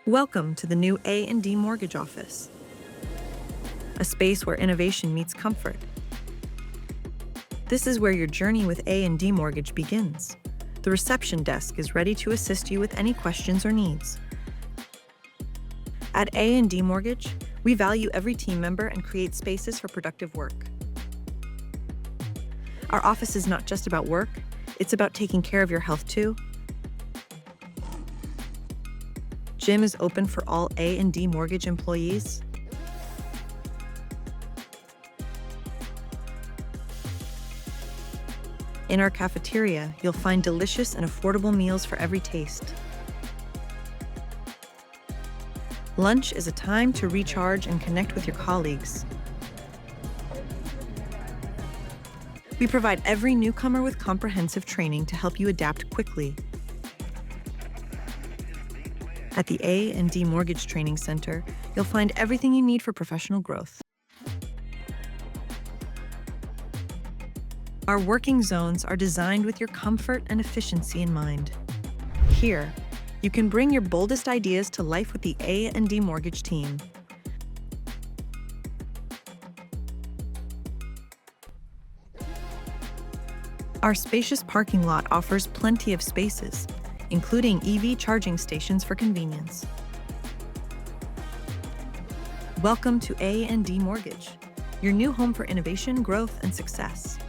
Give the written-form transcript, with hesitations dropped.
Welcome to the new A&D Mortgage office, a space where innovation meets comfort. This is where your journey with A&D Mortgage begins. The reception desk is ready to assist you with any questions or needs. At A&D Mortgage, we value every team member and create spaces for productive work. Our office is not just about work, it's about taking care of your health too. Gym is open for all A&D Mortgage employees. In our cafeteria, you'll find delicious and affordable meals for every taste. Lunch is a time to recharge and connect with your colleagues. We provide every newcomer with comprehensive training to help you adapt quickly. At the A&D Mortgage Training Center, you'll find everything you need for professional growth. Our working zones are designed with your comfort and efficiency in mind. Here, you can bring your boldest ideas to life with the A&D Mortgage team. Our spacious parking lot offers plenty of spaces, including EV charging stations for convenience. Welcome to A&D Mortgage, your new home for innovation, growth, and success.